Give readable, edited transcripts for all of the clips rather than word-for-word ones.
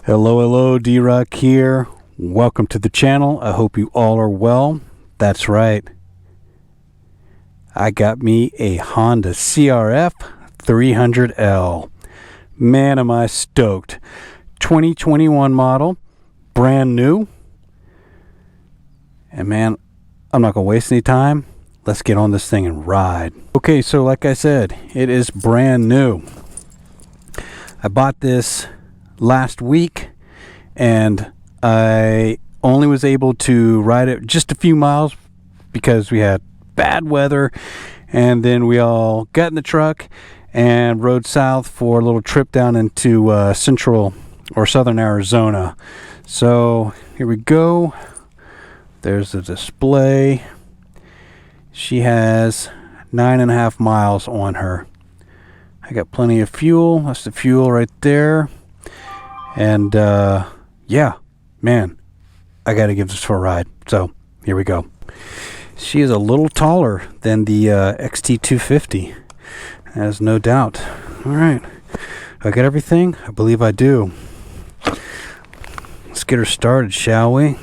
Hello, D-Rock here. Welcome to the channel. I hope you all are well. That's right. I got me a Honda CRF300L. Man, am I stoked. 2021 model, brand new. And man, I'm not going to waste any time. Let's get on this thing and ride. Okay, so like I said, it is brand new. I bought this last week and I only was able to ride it just a few miles because we had bad weather, and then we all got in the truck and rode south for a little trip down into central or southern Arizona. So here we go. There's the display. She has 9.5 miles on her. I got plenty of fuel. That's the fuel right there. And yeah, man, I gotta give this a ride. So here we go. She is a little taller than the XT250, as no doubt. All right, I got everything. I believe I do. Let's get her started, shall we?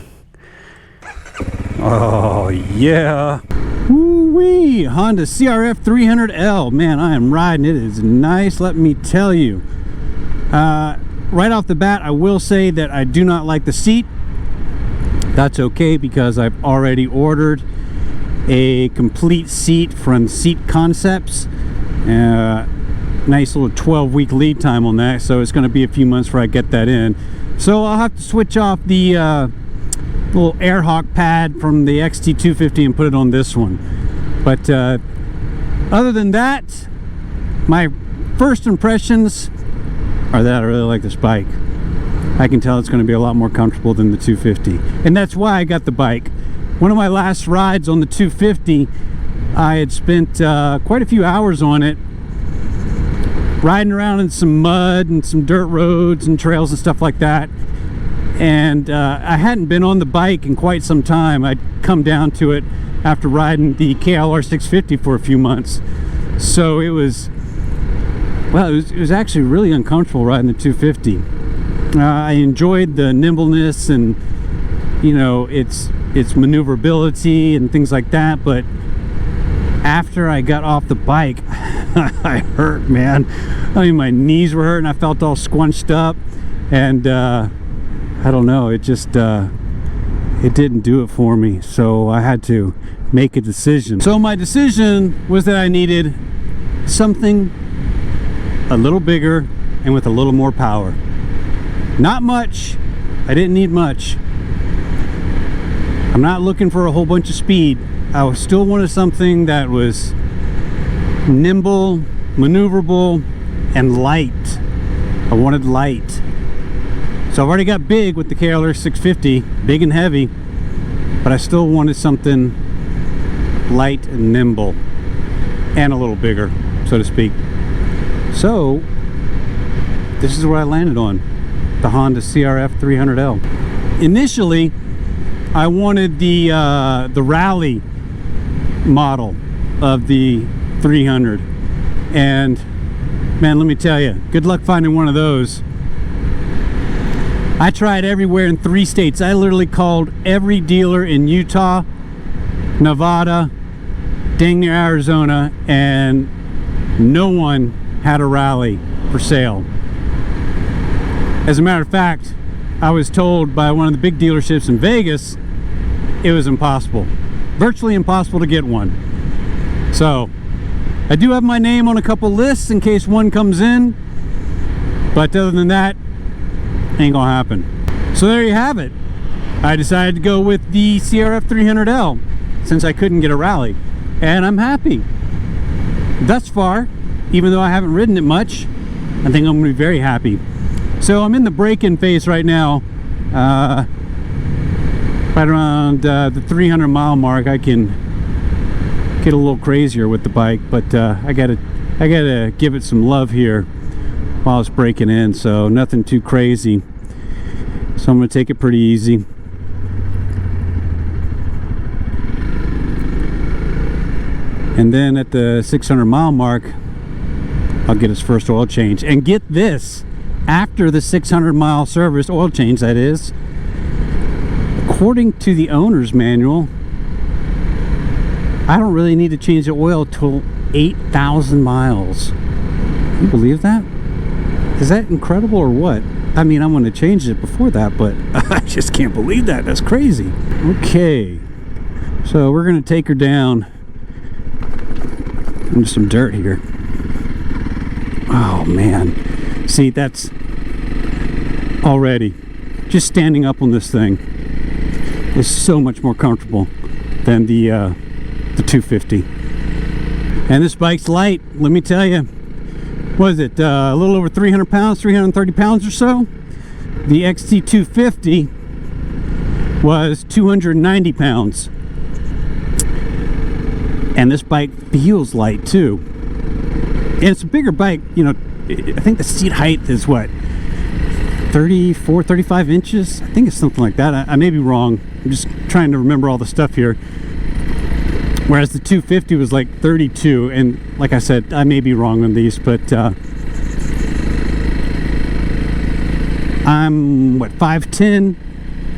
Oh yeah. Woo-wee! Honda CRF300L. Man, I am riding. It is nice, let me tell you. Right off the bat, I will say that I do not like the seat. That's okay, because I've already ordered a complete seat from Seat Concepts. Nice little 12-week lead time on that, so it's going to be a few months before I get that in. So I'll have to switch off the little Airhawk pad from the XT250 and put it on this one. But other than that, my first impressions are that I really like this bike. I can tell it's going to be a lot more comfortable than the 250, and that's why I got the bike. One of my last rides on the 250, I had spent quite a few hours on it, riding around in some mud and some dirt roads and trails and stuff like that, and I hadn't been on the bike in quite some time. I'd come down to it after riding the KLR650 for a few months, so it was, well, it was actually really uncomfortable riding the 250. I enjoyed the nimbleness and, you know, its maneuverability and things like that, but after I got off the bike, I hurt, man. I mean, my knees were hurting. I felt all squunched up, and I don't know, it just it didn't do it for me, so I had to make a decision. So my decision was that I needed something a little bigger and with a little more power. Not much. I didn't need much. I'm not looking for a whole bunch of speed. I still wanted something that was nimble, maneuverable, and light. I wanted light. So I've already got big with the KLR650, big and heavy, but I still wanted something light and nimble and a little bigger, so to speak. So this is where I landed on the Honda CRF300L. Initially, I wanted the rally model of the 300, and man, let me tell you, good luck finding one of those. I tried everywhere in 3 states. I literally called every dealer in Utah, Nevada, dang near Arizona, and no one had a rally for sale. As a matter of fact, I was told by one of the big dealerships in Vegas it was impossible, virtually impossible to get one. So I do have my name on a couple lists in case one comes in, but other than that, ain't gonna happen. So there you have it. I decided to go with the CRF300L since I couldn't get a rally, and I'm happy thus far. Even though I haven't ridden it much, I think I'm gonna be very happy. So I'm in the break-in phase right now. Right around the 300 mile mark, I can get a little crazier with the bike, but I gotta give it some love here while it's breaking in, so nothing too crazy. So I'm gonna take it pretty easy. And then at the 600 mile mark, I'll get its first oil change. And get this, after the 600-mile service, oil change that is. According to the owner's manual, I don't really need to change the oil till 8,000 miles. Can you believe that? Is that incredible or what? I mean, I'm going to change it before that, but I just can't believe that. That's crazy. Okay, so we're going to take her down into some dirt here. Oh man, see, that's already just standing up on this thing is so much more comfortable than the 250. And this bike's light, let me tell you. What is it, a little over 300 pounds, 330 pounds or so? The XT250 was 290 pounds. And this bike feels light too. And it's a bigger bike, you know. I think the seat height is what, 34, 35 inches? I think it's something like that. I may be wrong. I'm just trying to remember all the stuff here. Whereas the 250 was like 32, and like I said, I may be wrong on these, but I'm what, 5'10".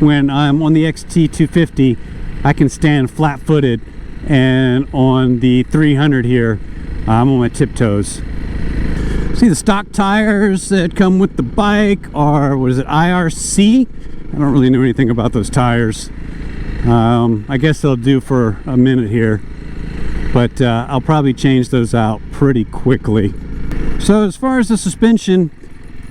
When I'm on the XT250, I can stand flat-footed, and on the 300 here, I'm on my tiptoes. See, the stock tires that come with the bike are, what is it, IRC? I don't really know anything about those tires. I guess they'll do for a minute here, but I'll probably change those out pretty quickly. So as far as the suspension,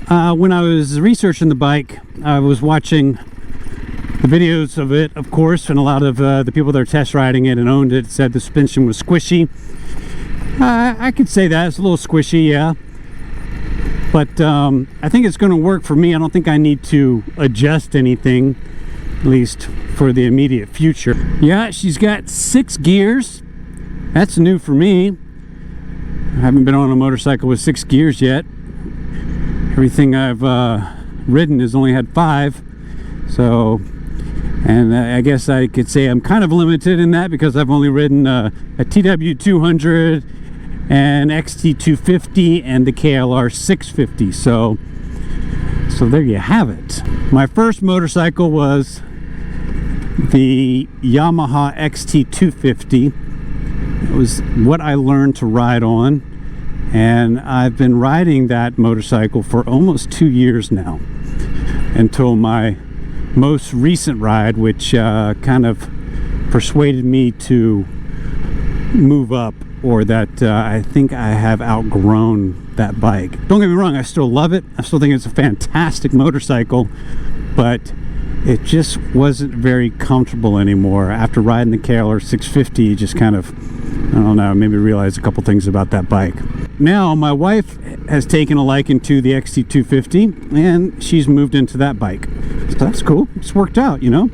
when I was researching the bike, I was watching the videos of it, of course, and a lot of the people that are test riding it and owned it said the suspension was squishy. I could say that it's a little squishy, yeah, but I think it's going to work for me. I don't think I need to adjust anything, at least for the immediate future. Yeah, she's got 6 gears. That's new for me. I haven't been on a motorcycle with 6 gears yet. Everything I've ridden has only had 5. So, and I guess I could say I'm kind of limited in that because I've only ridden a TW200, an XT250, and the KLR650. So there you have it. My first motorcycle was the Yamaha XT250. It was what I learned to ride on, and I've been riding that motorcycle for almost 2 years now, until my most recent ride, which kind of persuaded me to move up, or that I think I have outgrown that bike. Don't get me wrong, I still love it. I still think it's a fantastic motorcycle, but it just wasn't very comfortable anymore. After riding the KLR650, just kind of, I don't know, made me realize a couple things about that bike. Now my wife has taken a liking to the XT250, and she's moved into that bike. So that's cool. It's worked out, you know.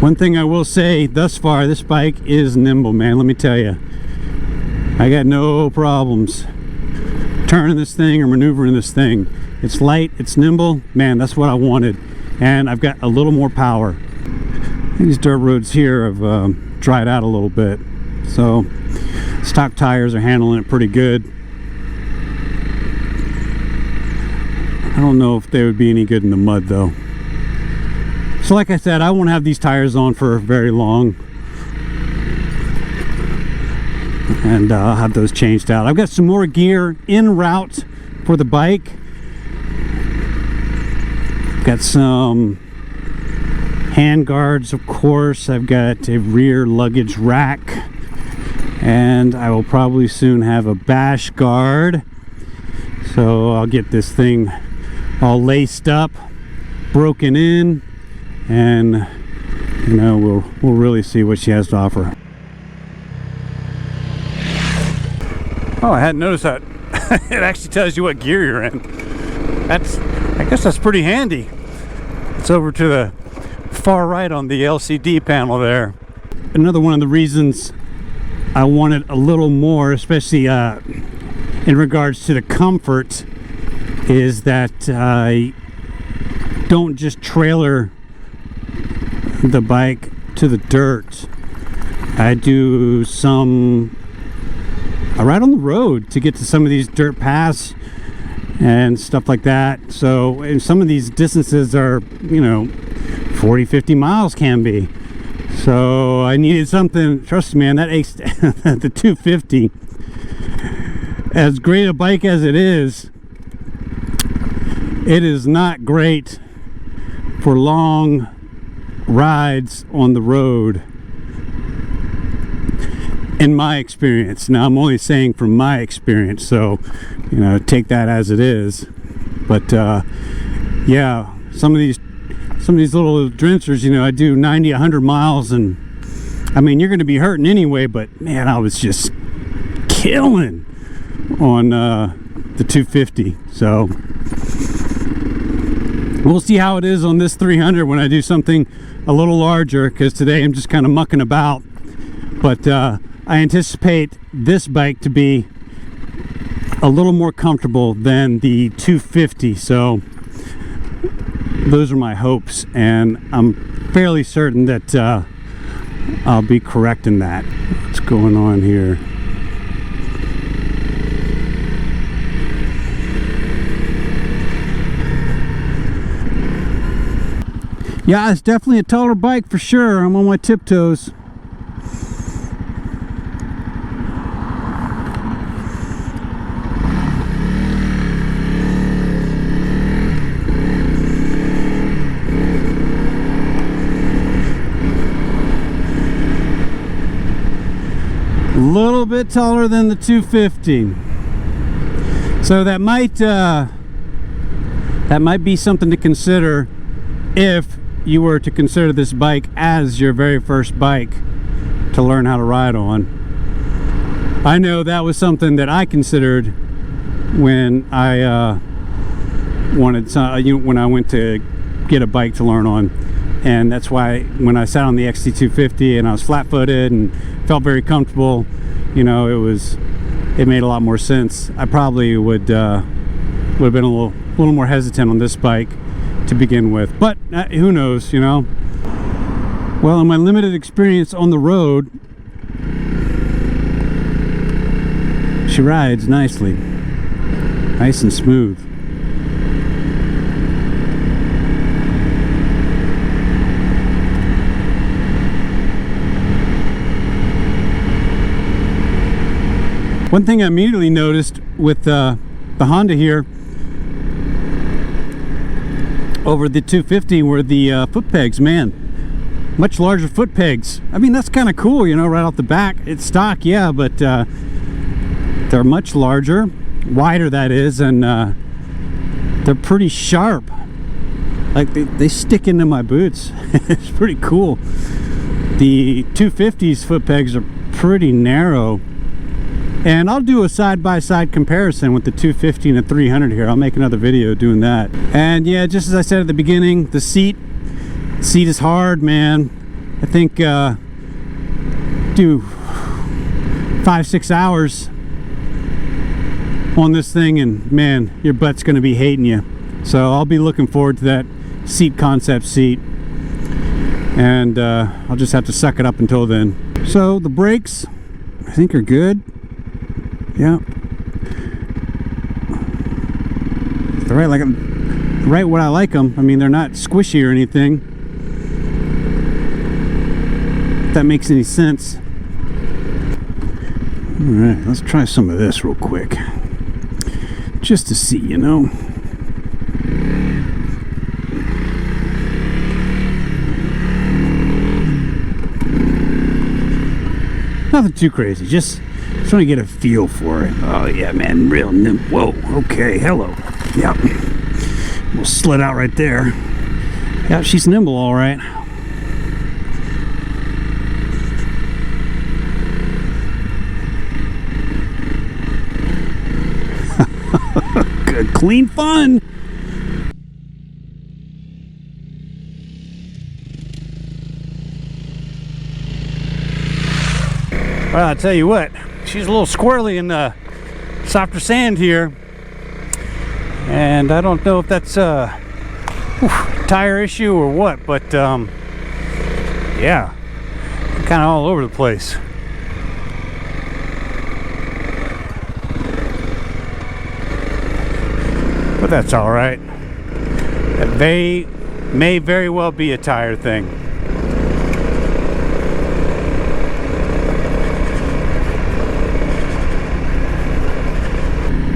One thing I will say thus far, this bike is nimble, man. Let me tell you, I got no problems turning this thing or maneuvering this thing. It's light, it's nimble, man, that's what I wanted. And I've got a little more power. These dirt roads here have dried out a little bit, so stock tires are handling it pretty good. I don't know if they would be any good in the mud though. So like I said, I won't have these tires on for very long, and I'll have those changed out. I've got some more gear en route for the bike. Got some hand guards, of course. I've got a rear luggage rack, and I will probably soon have a bash guard. So I'll get this thing all laced up, broken in, and you know, we'll really see what she has to offer. Oh, I hadn't noticed that. It actually tells you what gear you're in. I guess that's pretty handy. It's over to the far right on the LCD panel there. Another one of the reasons I wanted a little more, especially in regards to the comfort, is that I don't just trailer the bike to the dirt. I do I ride on the road to get to some of these dirt paths, and stuff like that. So, and some of these distances are, you know, 40-50 miles can be. So I needed something. Trust me, man, that the 250, as great a bike as it is not great for long rides on the road, in my experience. Now, I'm only saying from my experience, so, you know, take that as it is. But yeah, some of these little adventures, you know, I do 90-100 miles, and I mean, you're going to be hurting anyway, but man, I was just killing on the 250. So we'll see how it is on this 300 when I do something a little larger, because today I'm just kind of mucking about. But I anticipate this bike to be a little more comfortable than the 250. So those are my hopes, and I'm fairly certain that I'll be correct in that. What's going on here? Yeah, it's definitely a taller bike for sure. I'm on my tiptoes. A little bit taller than the 250, so that might be something to consider if you were to consider this bike as your very first bike to learn how to ride on. I know that was something that I considered when I when I went to get a bike to learn on, and that's why when I sat on the XT250 and I was flat-footed and felt very comfortable, you know, it made a lot more sense. I probably would have been a little more hesitant on this bike to begin with, but who knows, you know. Well, in my limited experience on the road, she rides nicely, nice and smooth. One thing I immediately noticed with the Honda here over the 250 were the foot pegs. Man, much larger foot pegs. I mean, that's kind of cool, you know, right off the back. It's stock, yeah, but they're much larger, wider that is, and they're pretty sharp. Like they stick into my boots. It's pretty cool. The 250's foot pegs are pretty narrow. And I'll do a side-by-side comparison with the 250 and the 300 here. I'll make another video doing that. And yeah, just as I said at the beginning, the seat is hard, man. I think do 5-6 hours on this thing, and man, your butt's gonna be hating you. So I'll be looking forward to that seat concept seat, and I'll just have to suck it up until then. So the brakes, I think, are good. Yeah, they're right what I like them. I mean, they're not squishy or anything, if that makes any sense. All right, let's try some of this real quick, just to see, you know. Nothing too crazy, just want to get a feel for it. Oh yeah, man, real nimble. Whoa, okay, hello. Yep, we'll slid out right there. Yeah, she's nimble, all right. Good, clean fun. Well, I'll tell you what, she's a little squirrely in the softer sand here, and I don't know if that's a tire issue or what, but yeah, kind of all over the place. but that's all right. They may very well be a tire thing.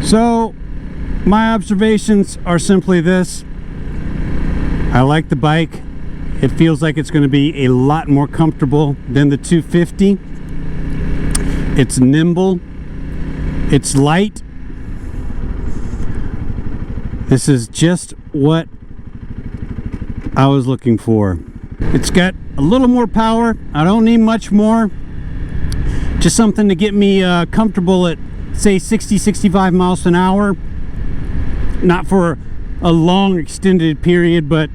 So my observations are simply this: I like the bike. It feels like it's going to be a lot more comfortable than the 250. It's nimble, it's light. This is just what I was looking for. It's got a little more power. I don't need much more. Just something to get me comfortable at, say, 60-65 miles an hour. Not for a long extended period, but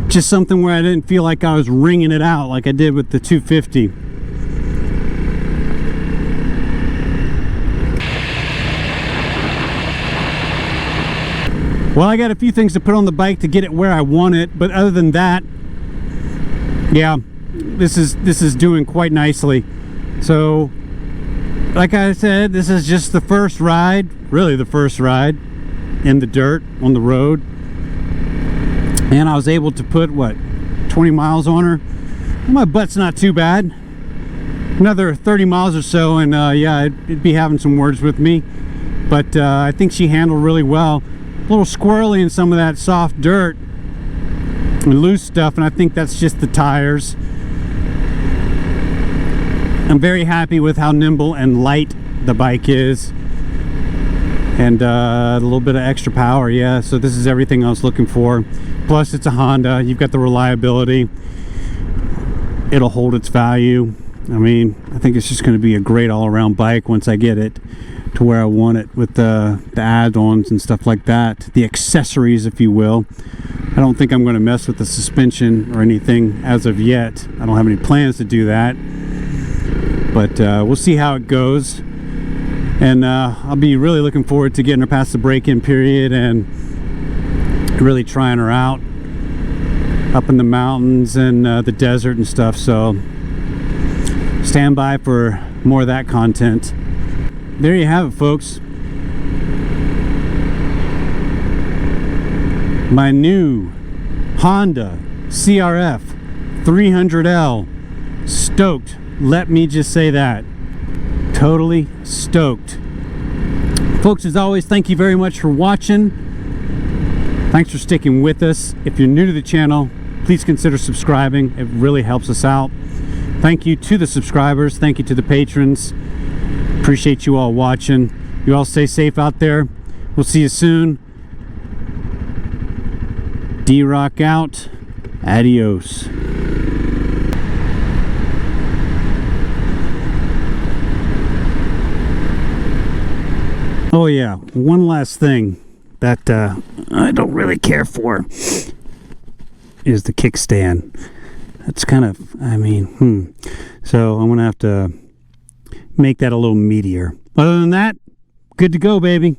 just something where I didn't feel like I was wringing it out like I did with the 250. Well, I got a few things to put on the bike to get it where I want it, but other than that, yeah, this is doing quite nicely. So, like I said, this is just the first ride, really the first ride in the dirt on the road, and I was able to put, what, 20 miles on her. My butt's not too bad. Another 30 miles or so, and yeah, it'd be having some words with me, but I think she handled really well. A little squirrely in some of that soft dirt and loose stuff, and I think that's just the tires. I'm very happy with how nimble and light the bike is, and a little bit of extra power. Yeah, so this is everything I was looking for. Plus it's a Honda. You've got the reliability. It'll hold its value. I mean, I think it's just going to be a great all-around bike once I get it to where I want it, with the add-ons and stuff like that, the accessories, if you will. I don't think I'm going to mess with the suspension or anything as of yet. I don't have any plans to do that, but we'll see how it goes. And I'll be really looking forward to getting her past the break-in period and really trying her out up in the mountains and the desert and stuff. So stand by for more of that content. There you have it, folks. My new Honda CRF300L. Stoked. Let me just say that. Totally stoked. Folks, as always, thank you very much for watching. Thanks for sticking with us. If you're new to the channel, please consider subscribing. It really helps us out. Thank you to the subscribers. Thank you to the patrons. Appreciate you all watching. You all stay safe out there. We'll see you soon. D-Rock out. Adios. Oh yeah, one last thing that I don't really care for is the kickstand. That's kind of, I mean, so I'm gonna have to make that a little meatier. Other than that, good to go, baby.